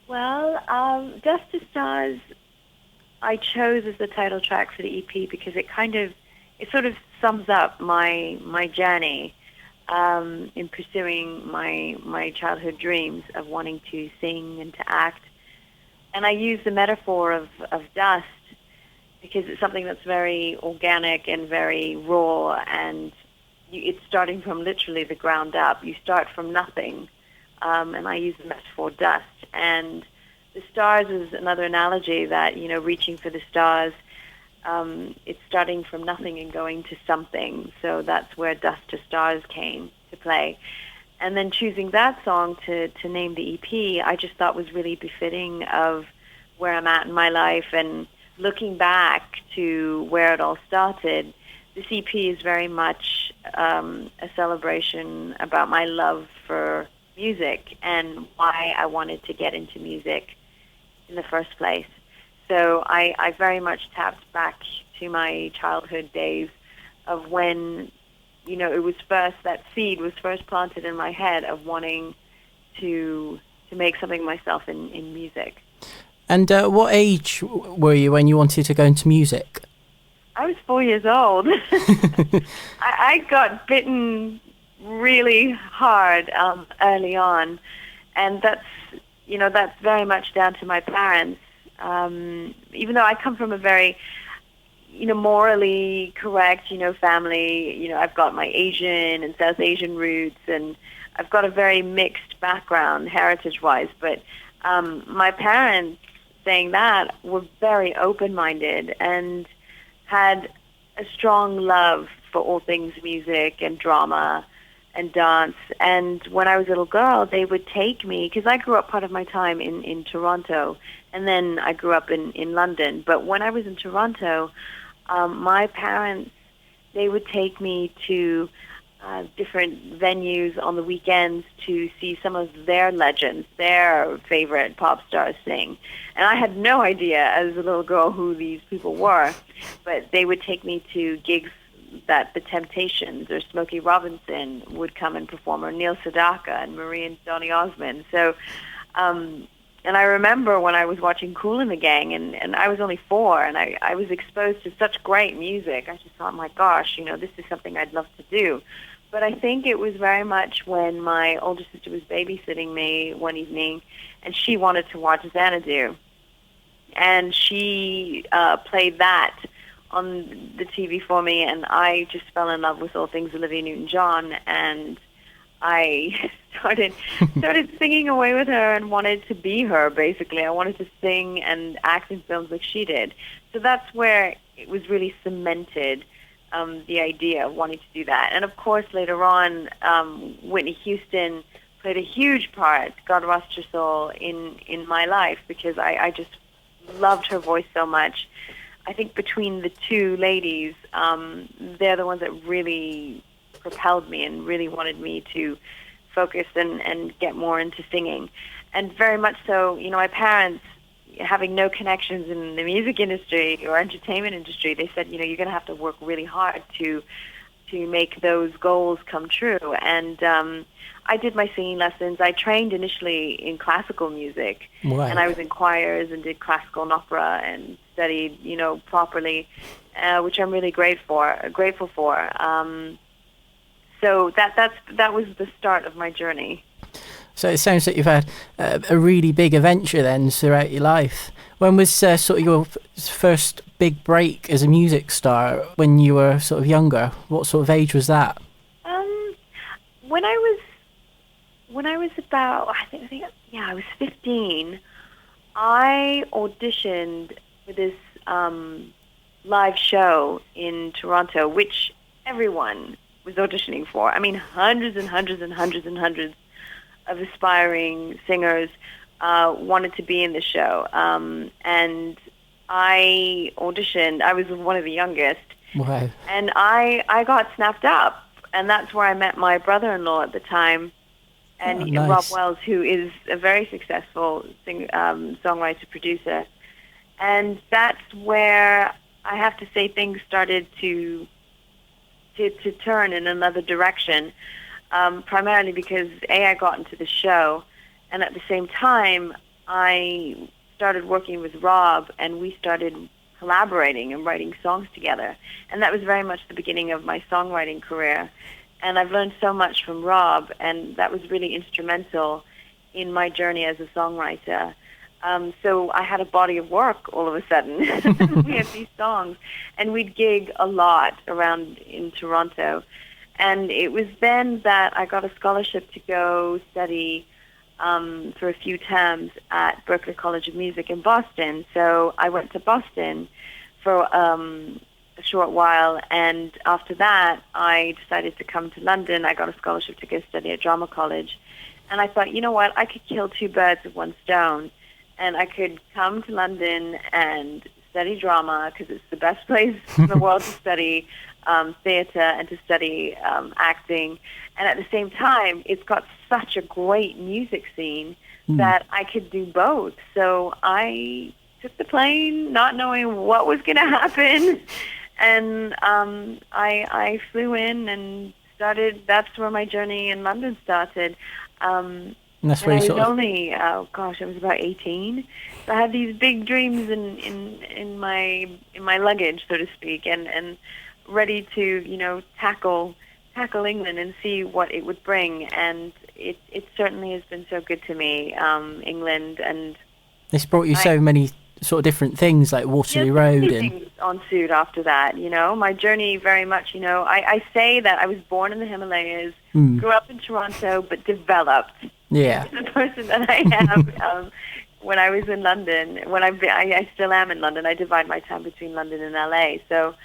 Well, Dust to Stars I chose as the title track for the EP because it sort of sums up my journey in pursuing my childhood dreams of wanting to sing and to act. And I use the metaphor of dust because it's something that's very organic and very raw, and it's starting from literally the ground up. You start from nothing, and I use the metaphor dust. And the stars is another analogy that, reaching for the stars, it's starting from nothing and going to something. So that's where Dust to Stars came to play. And then choosing that song to name the EP, I just thought was really befitting of where I'm at in my life. And looking back to where it all started, this EP is very much a celebration about my love for music and why I wanted to get into music in the first place. So I very much tapped back to my childhood days of when, that seed was first planted in my head of wanting to make something of myself in music. And what age were you when you wanted to go into music? I was 4 years old. I got bitten really hard early on, and that's very much down to my parents. Even though I come from a very, morally correct, family, I've got my Asian and South Asian roots, and I've got a very mixed background heritage-wise. But my parents, saying that, were very open-minded and had a strong love for all things music and drama and dance. And when I was a little girl, they would take me, because I grew up part of my time in Toronto, and then I grew up in London. But when I was in Toronto, my parents, they would take me to different venues on the weekends to see some of their legends, their favorite pop stars sing. And I had no idea as a little girl who these people were, but they would take me to gigs that the Temptations or Smokey Robinson would come and perform, or Neil Sedaka and Marie and Donny Osmond. So, and I remember when I was watching Kool and the Gang, and I was only 4, and I was exposed to such great music. I just thought, my gosh, this is something I'd love to do. But I think it was very much when my older sister was babysitting me one evening, and she wanted to watch Xanadu. And she played that on the TV for me, and I just fell in love with all things Olivia Newton-John, and I started singing away with her and wanted to be her, basically. I wanted to sing and act in films like she did. So that's where it was really cemented, the idea of wanting to do that. And of course, later on, Whitney Houston played a huge part, God rest her soul, in my life, because I just loved her voice so much. I think between the two ladies, they're the ones that really propelled me and really wanted me to focus and get more into singing. And very much so, my parents, having no connections in the music industry or entertainment industry, they said, you're going to have to work really hard to make those goals come true. And I did my singing lessons. I trained initially in classical music, Wow. And I was in choirs and did classical and opera and studied, properly, which I'm really grateful for. So that was the start of my journey. So it sounds like you've had a really big adventure then throughout your life. When was sort of your first big break as a music star? When you were sort of younger, what sort of age was that? When I was about, I was 15. I auditioned for this live show in Toronto, which everyone was auditioning for. I mean, hundreds and hundreds and hundreds and hundreds of aspiring singers wanted to be in the show. And I auditioned. I was one of the youngest. Wow. And I got snapped up. And that's where I met my brother-in-law at the time, and nice. Rob Wells, who is a very successful songwriter, producer. And that's where I have to say things started to turn in another direction, primarily because, A, I got into the show, and at the same time, I started working with Rob, and we started collaborating and writing songs together. And that was very much the beginning of my songwriting career. And I've learned so much from Rob, and that was really instrumental in my journey as a songwriter. So I had a body of work all of a sudden. We had these songs, and we'd gig a lot around in Toronto. And it was then that I got a scholarship to go study for a few terms at Berklee College of Music in Boston. So I went to Boston for a short while, and after that I decided to come to London. I got a scholarship to go study at drama college, and I thought, you know what, I could kill two birds with one stone, and I could come to London and study drama, because it's the best place in the world to study theatre and to study acting. And at the same time, it's got such a great music scene that I could do both. So I took the plane, not knowing what was going to happen, and I flew in and started. That's where my journey in London started. And that's and where I you was sort of... only, I was about 18. So I had these big dreams in my luggage, so to speak, and ready to, you know, tackle England and see what it would bring. And it certainly has been so good to me, England. And this brought you so many sort of different things, like Waterloo Road and things ensued after that. You know, my journey very much, you know, I say that I was born in the Himalayas, grew up in Toronto, but developed the person that I am. When I was in London, I still am in London. I divide my time between London and LA. So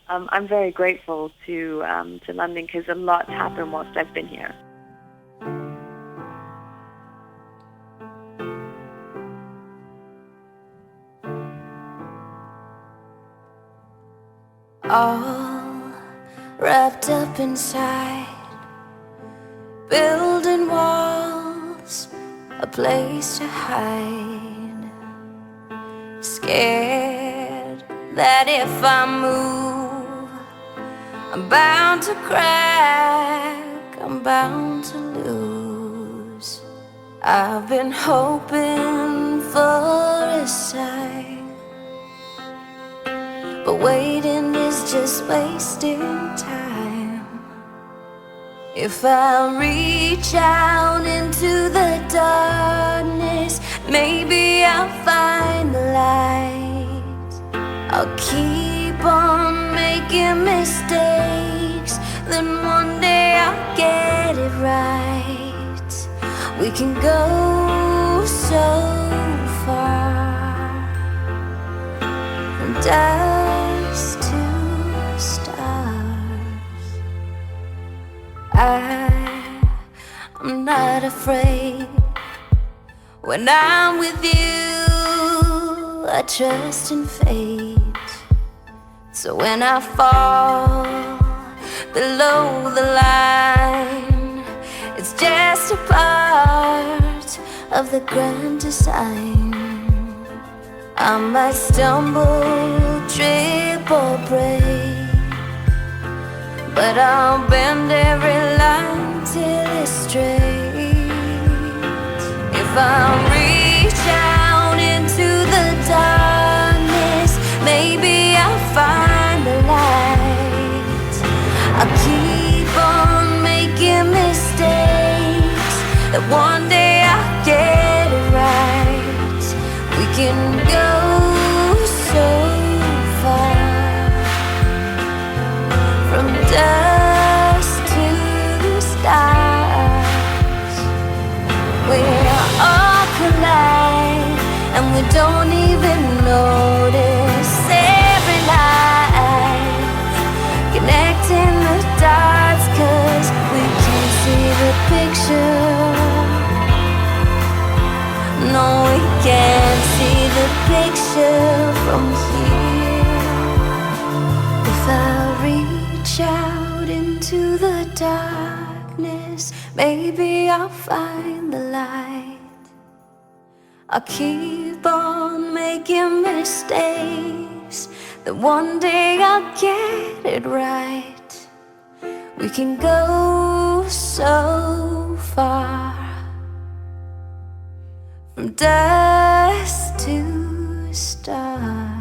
I'm very grateful to London, because a lot's happened whilst I've been here. All wrapped up inside, building walls, a place to hide. Scared that if I move, I'm bound to crack, I'm bound to lose. I've been hoping for a sign, but waiting is just wasting time. If I reach out into the darkness, maybe I'll find the light. I'll keep on making mistakes, then one day I'll get it right. We can go so far, from dust to stars. I'm not afraid. When I'm with you, I trust in fate. So when I fall below the line, it's just a part of the grand design. I might stumble, trip or break, but I'll bend every line till it's straight. If I reach out into the darkness, maybe I'll find the light. I'll keep on making mistakes, that one day I'll get it right. We can go so far, from dust to stars. We're all collide, and we don't even notice. Every life connecting the dots, 'cause we can't see the picture. No, we can't see the picture from here. If I reach out into the darkness, maybe I'll find the light. I'll keep on making mistakes, that one day I'll get it right. We can go so far, from dust to stars.